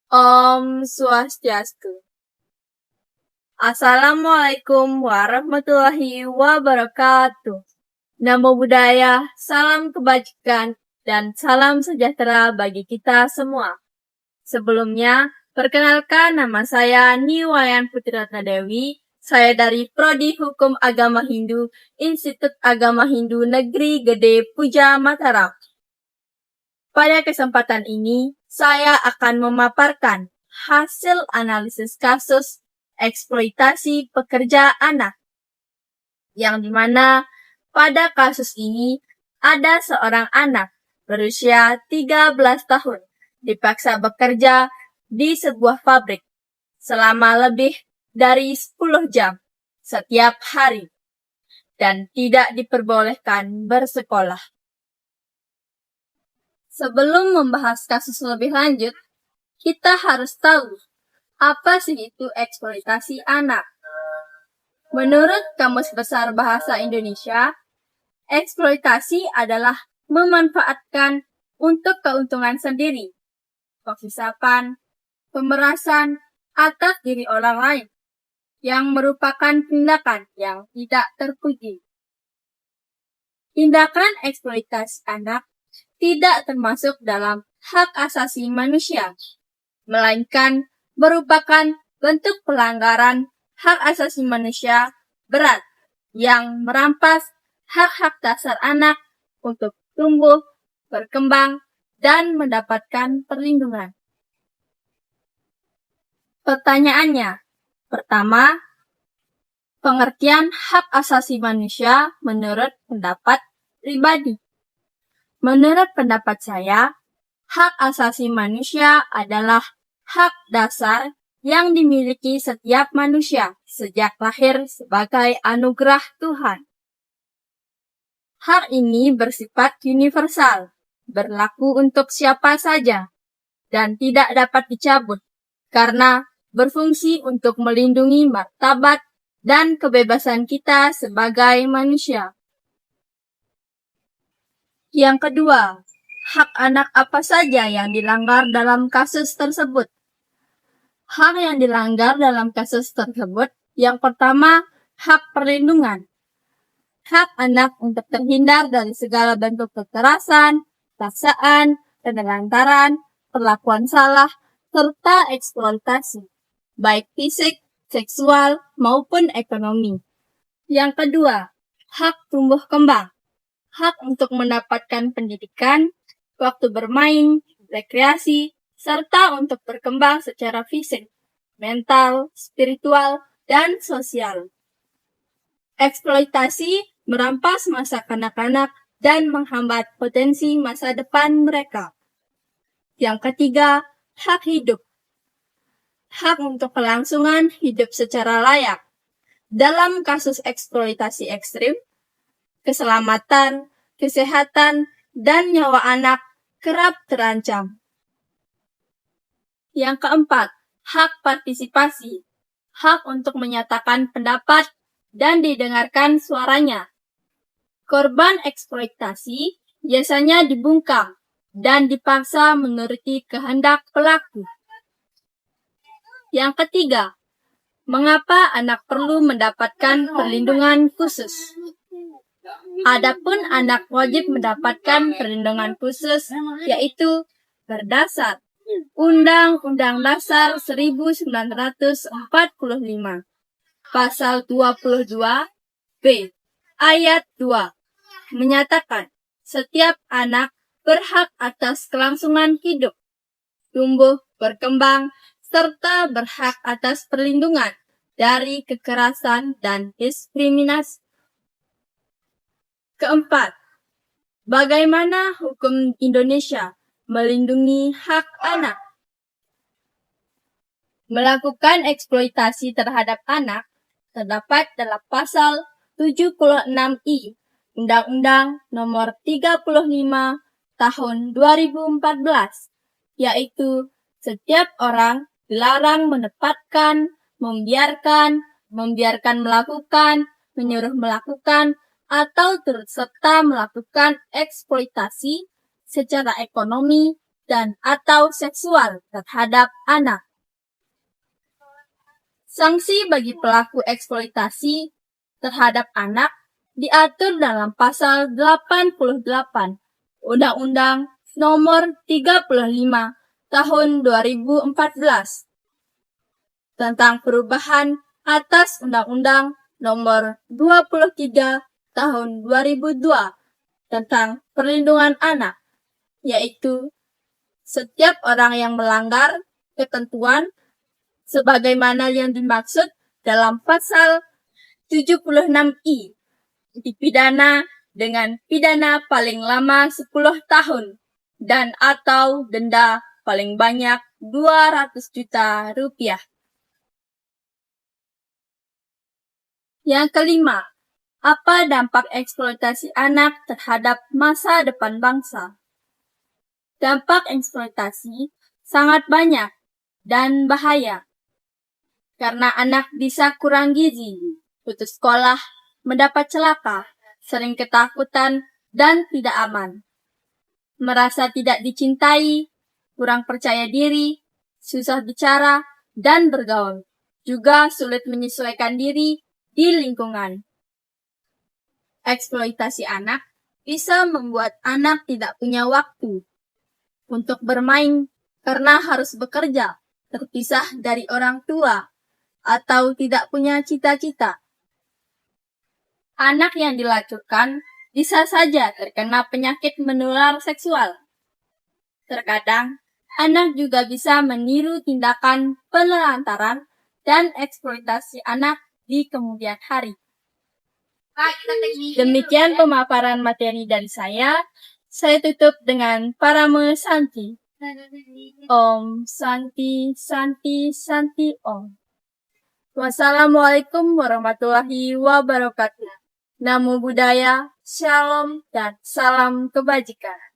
Om Swastiastu. Assalamualaikum warahmatullahi wabarakatuh. Namo Buddhaya, salam kebajikan, dan salam sejahtera bagi kita semua. Sebelumnya, perkenalkan nama saya Niwayan Putri Ratna Dewi. Saya dari Prodi Hukum Agama Hindu, Institut Agama Hindu Negeri Gede Puja Mataram. Pada kesempatan ini, saya akan memaparkan hasil analisis kasus eksploitasi pekerja anak, yang dimana pada kasus ini ada seorang anak berusia 13 tahun dipaksa bekerja di sebuah pabrik selama lebih dari 10 jam setiap hari dan tidak diperbolehkan bersekolah. Sebelum membahas kasus lebih lanjut, kita harus tahu apa sih itu eksploitasi anak. Menurut Kamus Besar Bahasa Indonesia, eksploitasi adalah memanfaatkan untuk keuntungan sendiri, pengisapan, pemerasan atas diri orang lain, yang merupakan tindakan yang tidak terpuji. Tindakan eksploitasi anak tidak termasuk dalam hak asasi manusia, melainkan merupakan bentuk pelanggaran hak asasi manusia berat yang merampas hak-hak dasar anak untuk tumbuh, berkembang, dan mendapatkan perlindungan. Pertanyaannya, pertama, pengertian hak asasi manusia menurut pendapat pribadi. Menurut pendapat saya, hak asasi manusia adalah hak dasar yang dimiliki setiap manusia sejak lahir sebagai anugerah Tuhan. Hak ini bersifat universal, berlaku untuk siapa saja, dan tidak dapat dicabut karena berfungsi untuk melindungi martabat dan kebebasan kita sebagai manusia. Yang kedua, hak anak apa saja yang dilanggar dalam kasus tersebut? Hak yang dilanggar dalam kasus tersebut, yang pertama, hak perlindungan. Hak anak untuk terhindar dari segala bentuk kekerasan, paksaan, penelantaran, perlakuan salah, serta eksploitasi, baik fisik, seksual, maupun ekonomi. Yang kedua, hak tumbuh kembang. Hak untuk mendapatkan pendidikan, waktu bermain, rekreasi, serta untuk berkembang secara fisik, mental, spiritual, dan sosial. Eksploitasi merampas masa kanak-kanak dan menghambat potensi masa depan mereka. Yang ketiga, hak hidup. Hak untuk kelangsungan hidup secara layak. Dalam kasus eksploitasi ekstrim, keselamatan, kesehatan, dan nyawa anak kerap terancam. Yang keempat, hak partisipasi. Hak untuk menyatakan pendapat dan didengarkan suaranya. Korban eksploitasi biasanya dibungkam dan dipaksa menuruti kehendak pelaku. Yang ketiga, mengapa anak perlu mendapatkan perlindungan khusus? Adapun anak wajib mendapatkan perlindungan khusus, yaitu berdasar Undang-Undang Dasar 1945, Pasal 22B, Ayat 2, menyatakan setiap anak berhak atas kelangsungan hidup, tumbuh, berkembang, serta berhak atas perlindungan dari kekerasan dan diskriminasi. Keempat, bagaimana hukum Indonesia melindungi hak anak? Melakukan eksploitasi terhadap anak terdapat dalam pasal 76I Undang-Undang Nomor 35 Tahun 2014, yaitu setiap orang dilarang menempatkan, membiarkan melakukan, menyuruh melakukan, atau turut serta melakukan eksploitasi secara ekonomi, dan atau seksual terhadap anak. Sanksi bagi pelaku eksploitasi terhadap anak diatur dalam pasal 88 Undang-Undang Nomor 35 Tahun 2014 tentang perubahan atas Undang-Undang Nomor 23 Tahun 2002 tentang perlindungan anak, yaitu setiap orang yang melanggar ketentuan sebagaimana yang dimaksud dalam pasal 76I dipidana dengan pidana paling lama 10 tahun dan atau denda paling banyak 200 juta rupiah. Yang kelima, apa dampak eksploitasi anak terhadap masa depan bangsa? Dampak eksploitasi sangat banyak dan bahaya, karena anak bisa kurang gizi, putus sekolah, mendapat celaka, sering ketakutan, dan tidak aman. Merasa tidak dicintai, kurang percaya diri, susah bicara, dan bergaul. Juga sulit menyesuaikan diri di lingkungan. Eksploitasi anak bisa membuat anak tidak punya waktu untuk bermain karena harus bekerja, terpisah dari orang tua, atau tidak punya cita-cita. Anak yang dilacurkan bisa saja terkena penyakit menular seksual. Terkadang, anak juga bisa meniru tindakan penelantaran dan eksploitasi anak di kemudian hari. Demikian pemaparan materi dari saya. Saya tutup dengan Parame Santi. Om Santi Santi Santi Om. Wassalamualaikum warahmatullahi wabarakatuh. Namo Buddhaya, Shalom, dan salam kebajikan.